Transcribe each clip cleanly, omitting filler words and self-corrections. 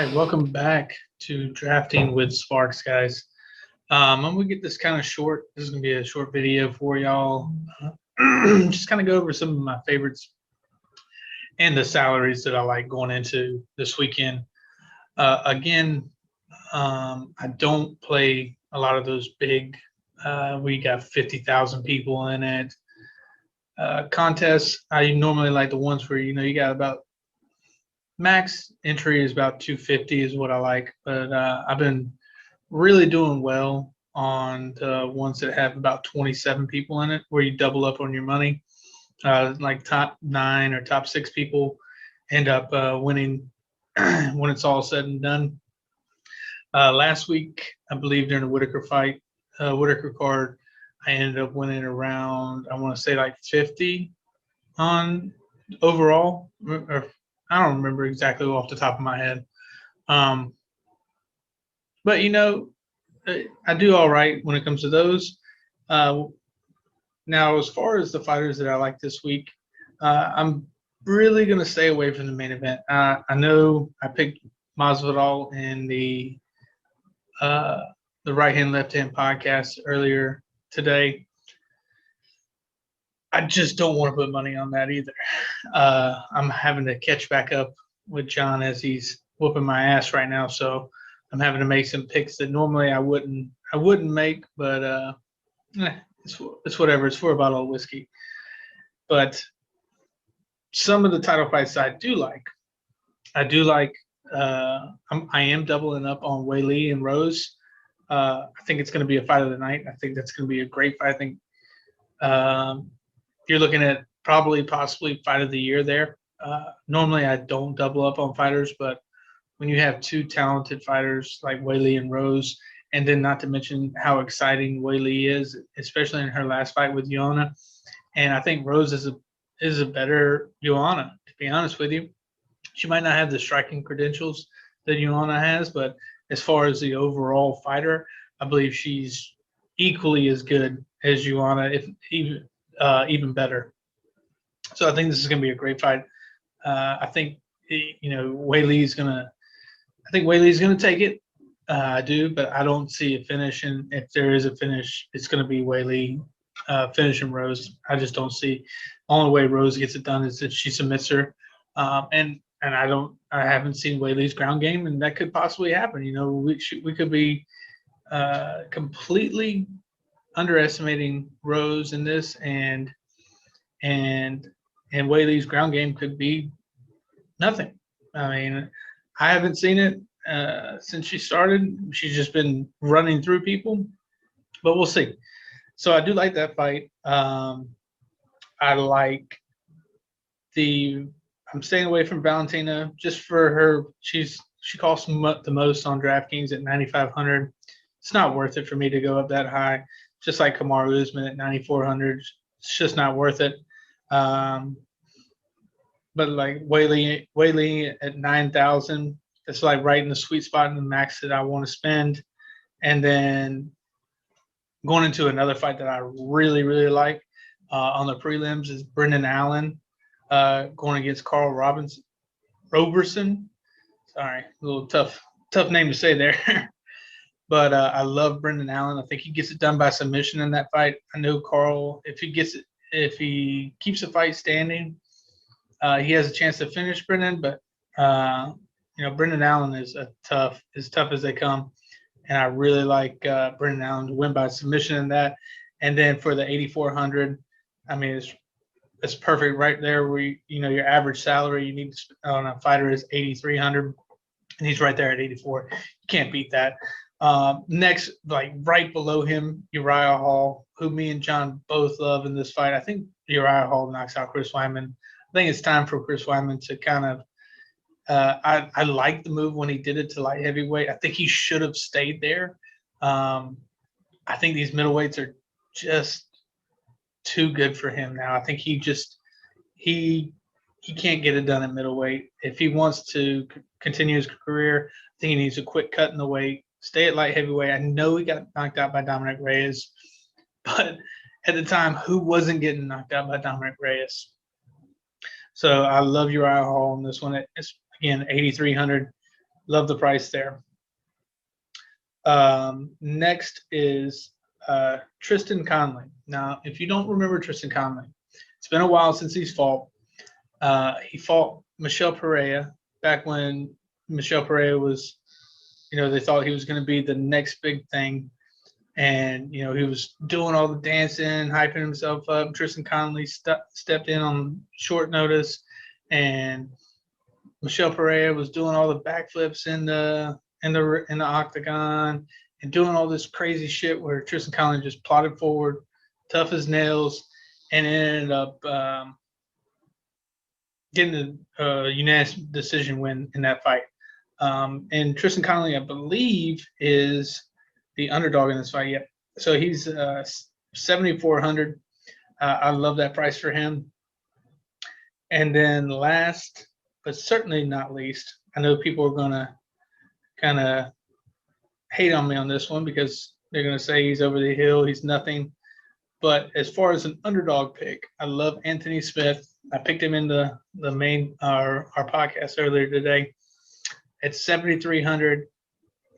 right, welcome back to Drafting with Sparks, guys. I'm gonna get this kind of short. This is gonna be a short video for y'all. Just kind of go over some of my favorites and the salaries that I like going into this weekend. Again, I don't play a lot of those big. We got 50,000 people in it. Contests. I normally like the ones where you got about max entry is about 250 is what I like, but I've been really doing well on the ones that have about 27 people in it, where you double up on your money. Like top 9 or top 6 people end up winning when it's all said and done. Last week, I believe during the Whitaker card, I ended up winning around, I want to say like 50 on overall, or I don't remember exactly off the top of my head. But I do all right when it comes to those. Now, as far as the fighters that I like this week, I'm really going to stay away from the main event. I know I picked Masvidal in the right hand, left hand podcast earlier today. I just don't want to put money on that either. I'm having to catch back up with John as he's whooping my ass right now, so I'm having to make some picks that normally I wouldn't make, but it's whatever. It's for a bottle of whiskey. But some of the title fights I do like. I am doubling up on Weili and Rose. I think it's going to be a fight of the night. I think that's going to be a great fight. I think you're looking at possibly fight of the year there. Normally, I don't double up on fighters, but when you have two talented fighters like Weili and Rose, and then not to mention how exciting Weili is, especially in her last fight with Joanna, and I think Rose is a better Joanna, to be honest with you. She might not have the striking credentials that Joanna has, but as far as the overall fighter, I believe she's equally as good as Joanna, if even better. So I think this is going to be a great fight. I think Weili's gonna take it. I do, but I don't see a finish. And if there is a finish, it's going to be Weili finishing Rose. I just don't see. Only way Rose gets it done is if she submits her. And I haven't seen Weili's ground game, and that could possibly happen. We could be completely underestimating Rose in this, and Weili's ground game could be nothing. I mean, I haven't seen it since she started. She's just been running through people, but we'll see. So I do like that fight. I like I'm staying away from Valentina just for her. She costs the most on DraftKings at 9,500. It's not worth it for me to go up that high. Just like Kamaru Usman at 9,400, it's just not worth it. But like Weili at 9,000, it's like right in the sweet spot in the max that I want to spend. And then going into another fight that I really, really like on the prelims is Brendan Allen going against Carl Roberson. Sorry, a little tough name to say there. But I love Brendan Allen. I think he gets it done by submission in that fight. I know Carl, if he keeps the fight standing, he has a chance to finish Brendan. But Brendan Allen is tough as they come, and I really like Brendan Allen to win by submission in that. And then for the 8,400, I mean it's perfect right there. Where your average salary you need on a fighter is 8,300, and he's right there at 84. You can't beat that. Next, like right below him, Uriah Hall, who me and John both love in this fight. I think Uriah Hall knocks out Chris Weidman. I think it's time for Chris Weidman to kind of I like the move when he did it to light heavyweight. I think he should have stayed there. I think these middleweights are just too good for him now. I think he can't get it done at middleweight. If he wants to continue his career, I think he needs a quick cut in the weight. Stay at light heavyweight. I know he got knocked out by Dominic Reyes, but at the time, who wasn't getting knocked out by Dominic Reyes? So I love Uriah Hall on this one. It's again 8,300. Love the price there. Next is Tristan Conley. Now, if you don't remember Tristan Conley, it's been a while since he's fought. He fought Michel Pereira back when Michel Pereira was, they thought he was going to be the next big thing. And, he was doing all the dancing, hyping himself up. Tristan Conley stepped in on short notice, and Michel Pereira was doing all the backflips in the octagon and doing all this crazy shit where Tristan Conley just plodded forward, tough as nails, and ended up getting a unanimous decision win in that fight. And Tristan Conley, I believe, is the underdog in this fight. Yeah, so he's 7,400. I love that price for him. And then last, but certainly not least, I know people are gonna kind of hate on me on this one because they're gonna say he's over the hill, he's nothing. But as far as an underdog pick, I love Anthony Smith. I picked him in the main our podcast earlier today. At 7,300.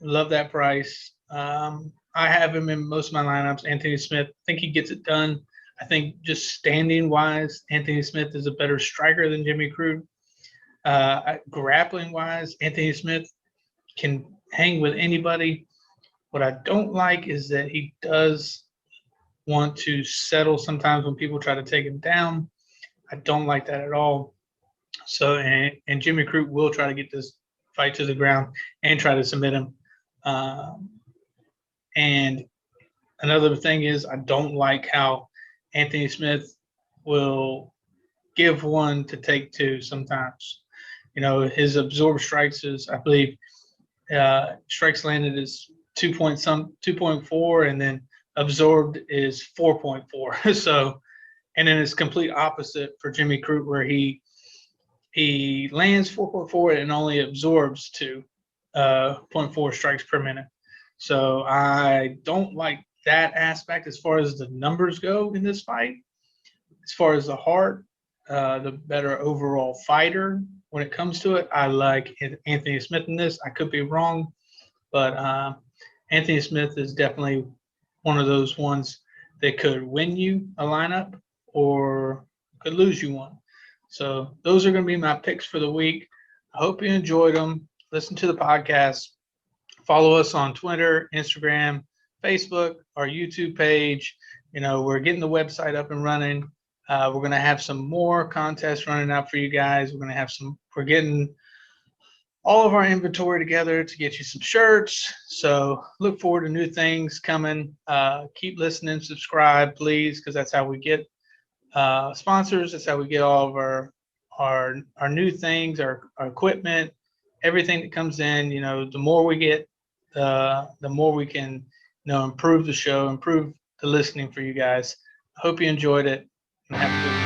Love that price. I have him in most of my lineups. Anthony Smith. I think he gets it done. I think just standing wise, Anthony Smith is a better striker than Jimmy Crute. Grappling wise, Anthony Smith can hang with anybody. What I don't like is that he does want to settle sometimes when people try to take him down. I don't like that at all. So, and Jimmy Crute will try to get this fight to the ground and try to submit him. And another thing is I don't like how Anthony Smith will give one to take two sometimes. His absorbed strikes is, I believe, strikes landed is 2.4, and then absorbed is 4.4. So, and then it's complete opposite for Jimmy Crute, where he lands 4.4 and only absorbs 2.4 strikes per minute. So I don't like that aspect as far as the numbers go in this fight. As far as the heart, the better overall fighter when it comes to it, I like Anthony Smith in this. I could be wrong, but Anthony Smith is definitely one of those ones that could win you a lineup or could lose you one. So those are going to be my picks for the week. I hope you enjoyed them. Listen to the podcast. Follow us on Twitter, Instagram, Facebook, our YouTube page. We're getting the website up and running. We're going to have some more contests running out for you guys. We're getting all of our inventory together to get you some shirts. So look forward to new things coming. Keep listening, subscribe, please, because that's how we get sponsors. That's how we get all of our new things, our equipment, everything that comes in. The more we get, the more we can improve the show, improve the listening for you guys. I hope you enjoyed it, and have a good week.